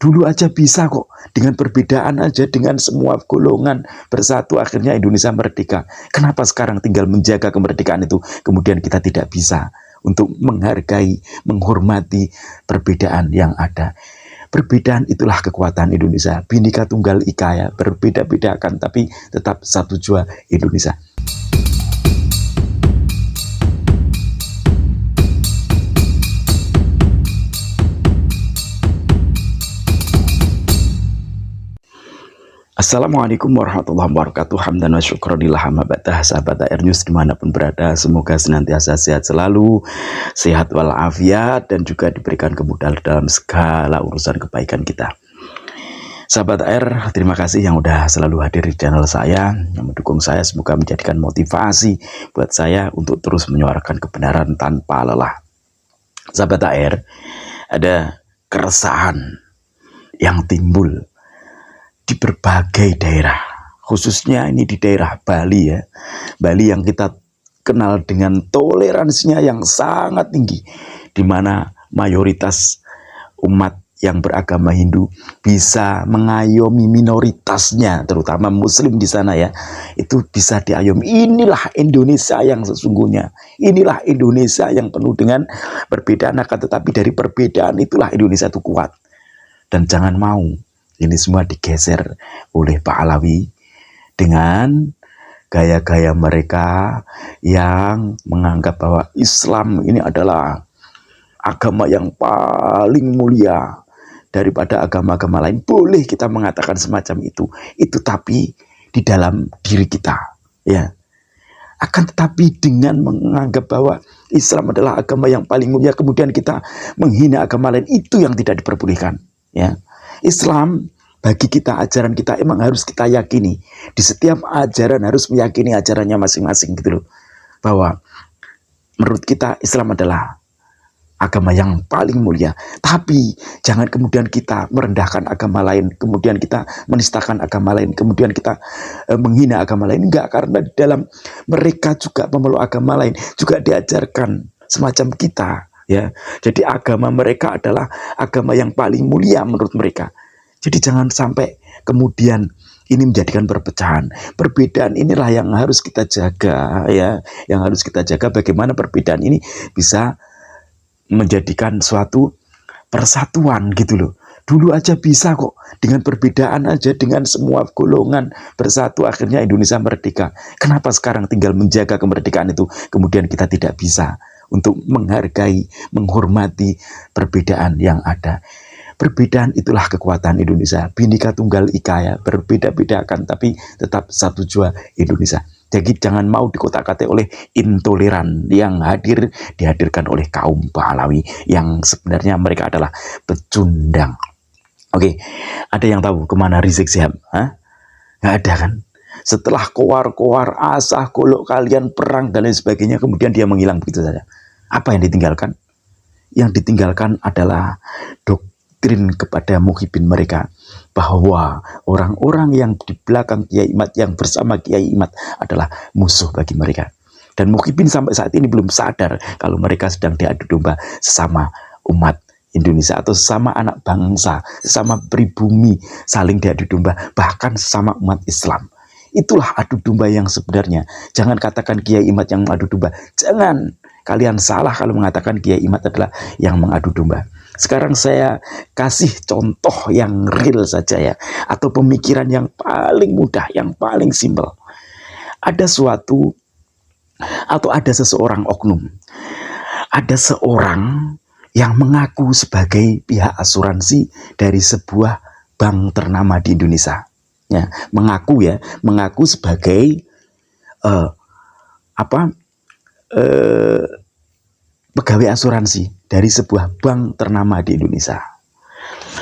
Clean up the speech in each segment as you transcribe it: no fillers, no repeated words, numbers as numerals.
Dulu aja bisa kok, dengan perbedaan aja, dengan semua golongan bersatu akhirnya Indonesia merdeka. Kenapa sekarang tinggal menjaga kemerdekaan itu kemudian kita tidak bisa untuk menghargai, menghormati perbedaan yang ada. Perbedaan itulah kekuatan Indonesia. Bhinneka Tunggal Ika ya, berbeda-beda kan tapi tetap satu jua Indonesia. Assalamualaikum warahmatullahi wabarakatuh. Hamdan wa syukronillah amma ba'dah. Sahabat AR News dimanapun berada, semoga senantiasa sehat selalu, sehat walafiat, dan juga diberikan kemudahan dalam segala urusan kebaikan kita. Sahabat AR, terima kasih yang udah selalu hadir di channel saya, yang mendukung saya. Semoga menjadikan motivasi buat saya untuk terus menyuarakan kebenaran tanpa lelah. Sahabat AR, ada keresahan yang timbul di berbagai daerah, khususnya ini di daerah Bali ya. Bali yang kita kenal dengan toleransinya yang sangat tinggi, di mana mayoritas umat yang beragama Hindu bisa mengayomi minoritasnya, terutama Muslim di sana ya, itu bisa diayomi. Inilah Indonesia yang sesungguhnya. Inilah Indonesia yang penuh dengan perbedaan, akan tetapi dari perbedaan itulah Indonesia itu kuat. Dan jangan mau ini semua digeser oleh Pak Alawi dengan gaya-gaya mereka yang menganggap bahwa Islam ini adalah agama yang paling mulia daripada agama-agama lain. Boleh kita mengatakan semacam itu tapi di dalam diri kita ya. Akan tetapi dengan menganggap bahwa Islam adalah agama yang paling mulia, kemudian kita menghina agama lain, itu yang tidak diperbolehkan ya. Islam bagi kita, ajaran kita emang harus kita yakini. Di setiap ajaran harus meyakini ajarannya masing-masing gitu loh. Bahwa menurut kita Islam adalah agama yang paling mulia. Tapi jangan kemudian kita merendahkan agama lain, kemudian kita menistakan agama lain, kemudian kita menghina agama lain. Enggak, karena di dalam mereka juga memeluk agama lain juga diajarkan semacam kita. Ya, jadi agama mereka adalah agama yang paling mulia menurut mereka. Jadi jangan sampai kemudian ini menjadikan perpecahan. Perbedaan inilah yang harus kita jaga ya, yang harus kita jaga bagaimana perbedaan ini bisa menjadikan suatu persatuan gitu loh. Dulu aja bisa kok, dengan perbedaan aja, dengan semua golongan bersatu akhirnya Indonesia merdeka. Kenapa sekarang tinggal menjaga kemerdekaan itu kemudian kita tidak bisa untuk menghargai, menghormati perbedaan yang ada. Perbedaan itulah kekuatan Indonesia. Bhinneka Tunggal Ika ya, berbeda-beda kan tapi tetap satu jua Indonesia. Jadi jangan mau dikotak-katik oleh intoleran yang dihadirkan oleh kaum Pahlawi yang sebenarnya mereka adalah pecundang. Oke, ada yang tahu kemana Rizik Syihab? Nggak ada kan? Setelah koar-koar, asah, golok kalian, perang dan lain sebagainya, kemudian dia menghilang begitu saja. Apa yang ditinggalkan? Yang ditinggalkan adalah doktrin kepada Muhyiddin mereka, bahwa orang-orang yang di belakang Kiai Imad, yang bersama Kiai Imad adalah musuh bagi mereka. Dan Muhyiddin sampai saat ini belum sadar kalau mereka sedang diadu domba sesama umat Indonesia atau sesama anak bangsa, sesama pribumi, saling diadu domba, bahkan sesama umat Islam. Itulah adu domba yang sebenarnya. Jangan katakan Kiai Imad yang mengadu domba. Jangan. Kalian salah kalau mengatakan Kiai Imad adalah yang mengadu domba. Sekarang saya kasih contoh yang real saja ya, atau pemikiran yang paling mudah, yang paling simpel. Ada suatu atau ada seseorang oknum, ada seorang yang mengaku sebagai pihak asuransi dari sebuah bank ternama di Indonesia. Ya, mengaku sebagai pegawai asuransi dari sebuah bank ternama di Indonesia.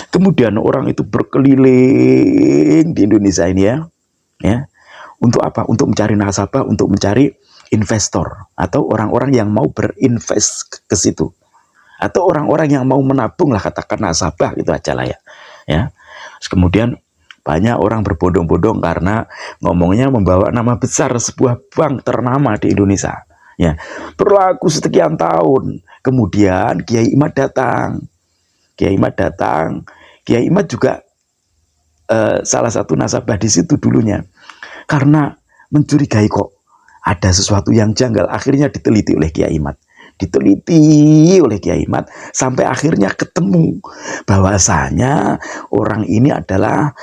Kemudian orang itu berkeliling di Indonesia ini ya. Untuk apa? Untuk mencari nasabah, untuk mencari investor atau orang-orang yang mau berinvest ke situ. Atau orang-orang yang mau menabung lah, katakan nasabah gitu aja lah ya. Terus kemudian banyak orang berbondong-bondong karena ngomongnya membawa nama besar sebuah bank ternama di Indonesia. Ya, berlaku sekian tahun. Kemudian Kiai Imad datang. Kiai Imad juga salah satu nasabah di situ dulunya. Karena mencurigai kok ada sesuatu yang janggal, akhirnya diteliti oleh Kiai Imad. Sampai akhirnya ketemu bahwasanya orang ini adalah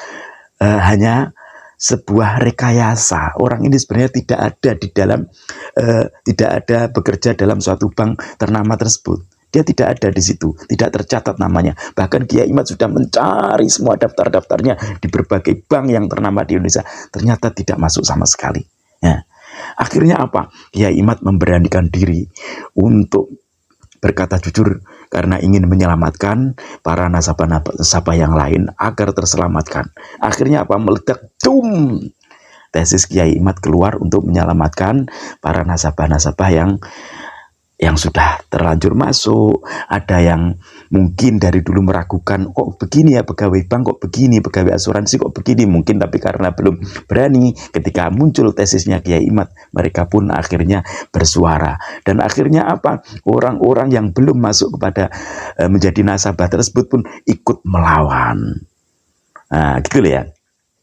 hanya sebuah rekayasa. Orang ini sebenarnya tidak ada di dalam tidak ada bekerja dalam suatu bank ternama tersebut. Dia tidak ada di situ, tidak tercatat namanya. Bahkan Kiai Imad sudah mencari semua daftar-daftarnya di berbagai bank yang ternama di Indonesia, ternyata tidak masuk sama sekali. Ya. Akhirnya apa? Kiai Imad memberanikan diri untuk berkata jujur karena ingin menyelamatkan para nasabah yang lain agar terselamatkan. Akhirnya apa? Meledak, dum! Tesis Kiai Imad keluar untuk menyelamatkan para nasabah-nasabah yang sudah terlanjur masuk. Ada yang mungkin dari dulu meragukan, kok begini ya pegawai bank, kok begini, pegawai asuransi kok begini, mungkin tapi karena belum berani. Ketika muncul tesisnya Kiai Imad, mereka pun akhirnya bersuara. Dan akhirnya apa? Orang-orang yang belum masuk kepada menjadi nasabah tersebut pun ikut melawan. Nah, gitu ya.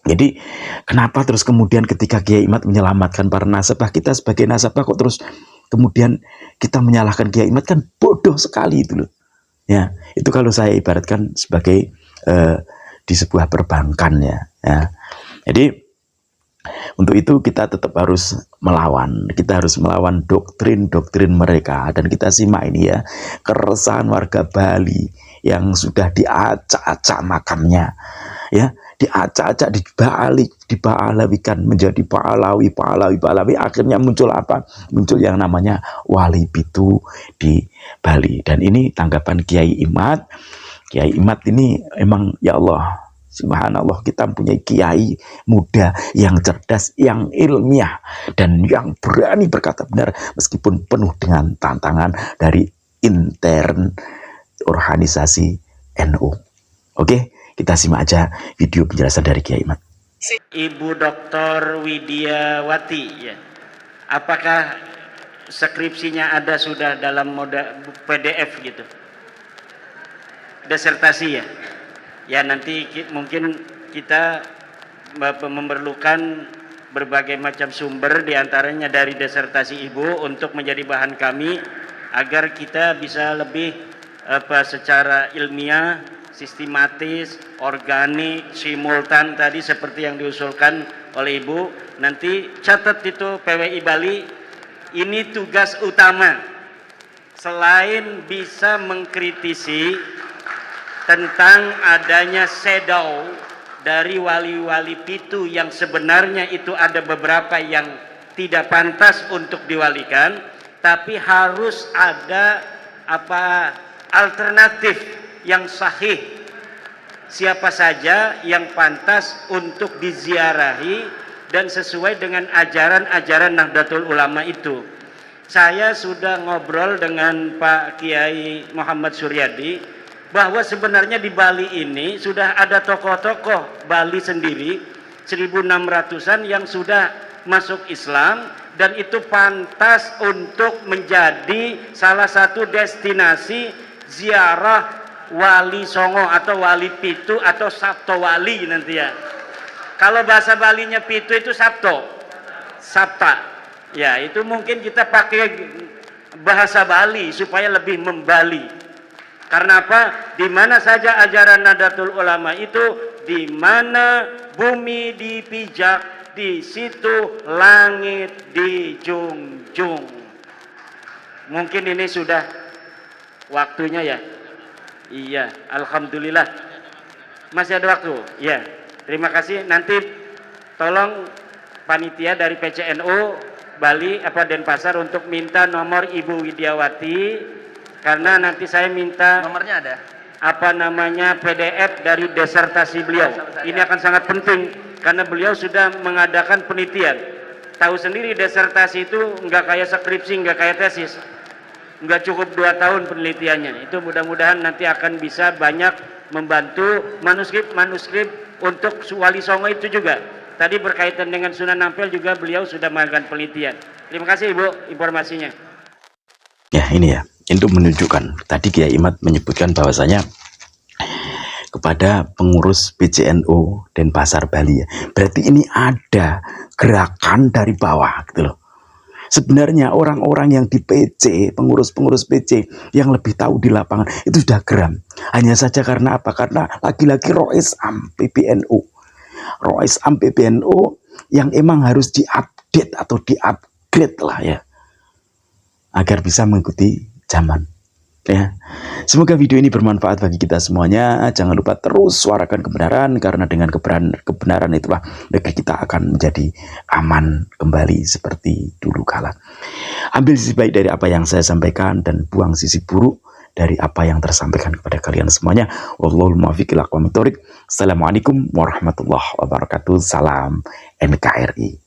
Jadi kenapa terus kemudian ketika Kiai Imad menyelamatkan para nasabah, kita sebagai nasabah kok terus kemudian kita menyalahkan Kiai Imad? Kan bodoh sekali itu loh. Ya, itu kalau saya ibaratkan sebagai di sebuah perbankan ya. Jadi untuk itu kita tetap harus melawan. Kita harus melawan doktrin-doktrin mereka. Dan kita simak ini ya, keresahan warga Bali yang sudah diacak-acak makamnya. Ya, diacak-acak, dipahlawikan menjadi pahlawi. Akhirnya muncul apa? Muncul yang namanya Wali Pitu di Bali. Dan ini tanggapan Kiai Imad. Kiai Imad ini emang ya Allah, subhanallah, kita mempunyai kiai muda yang cerdas, yang ilmiah, dan yang berani berkata benar meskipun penuh dengan tantangan dari intern organisasi NU. Oke, kita simak aja video penjelasan dari Kiai Imad. Ibu Dr. Widiawati, ya. Apakah skripsinya ada sudah dalam mode PDF gitu? Disertasi ya? Ya, nanti mungkin kita memerlukan berbagai macam sumber, diantaranya dari disertasi Ibu untuk menjadi bahan kami agar kita bisa lebih secara ilmiah, sistematis, organik, simultan tadi seperti yang diusulkan oleh Ibu. Nanti catat itu PWI Bali, ini tugas utama selain bisa mengkritisi tentang adanya shadow dari wali-wali pitu yang sebenarnya itu ada beberapa yang tidak pantas untuk diwalikan, tapi harus ada alternatif yang sahih, siapa saja yang pantas untuk diziarahi dan sesuai dengan ajaran-ajaran Nahdlatul Ulama itu. Saya sudah ngobrol dengan Pak Kiai Muhammad Suryadi bahwa sebenarnya di Bali ini sudah ada tokoh-tokoh Bali sendiri 1600-an yang sudah masuk Islam, dan itu pantas untuk menjadi salah satu destinasi ziarah Wali Songo atau Wali Pitu atau Sabto Wali nanti ya. Kalau bahasa Balinya Pitu itu Sabto, Sabta. Ya, itu mungkin kita pakai bahasa Bali supaya lebih membali. Karena apa? Di mana saja ajaran Nahdlatul Ulama itu, di mana bumi dipijak, di situ langit dijunjung. Mungkin ini sudah waktunya ya. Iya, alhamdulillah. Masih ada waktu. Ya, terima kasih. Nanti tolong panitia dari PCNU Bali Denpasar untuk minta nomor Ibu Widiawati, karena nanti saya minta nomornya ada. PDF dari disertasi beliau. Ini akan sangat penting karena beliau sudah mengadakan penelitian. Tahu sendiri disertasi itu nggak kayak skripsi, nggak kayak tesis, nggak cukup 2 tahun penelitiannya. Itu mudah-mudahan nanti akan bisa banyak membantu manuskrip untuk Wali Songo itu juga. Tadi berkaitan dengan Sunan Ampel juga beliau sudah melakukan penelitian. Terima kasih Ibu informasinya. Ya, ini ya, untuk menunjukkan tadi Kiai Imad menyebutkan bahwasanya kepada pengurus PCNU Denpasar Bali ya. Berarti ini ada gerakan dari bawah gitu loh. Sebenarnya orang-orang yang di PC, pengurus-pengurus PC yang lebih tahu di lapangan itu sudah geram. Hanya saja karena apa? Karena lagi-lagi Rois Am PBNU. Rois Am PBNU yang emang harus diupdate atau diupgrade lah ya. Agar bisa mengikuti zaman. Ya, semoga video ini bermanfaat bagi kita semuanya. Jangan lupa terus suarakan kebenaran, karena dengan kebenaran itulah negeri kita akan menjadi aman kembali seperti dulu kala. Ambil sisi baik dari apa yang saya sampaikan dan buang sisi buruk dari apa yang tersampaikan kepada kalian semuanya. Wallahul muwaffiq ila aqwamit thoriq. Assalamualaikum warahmatullahi wabarakatuh. Salam NKRI.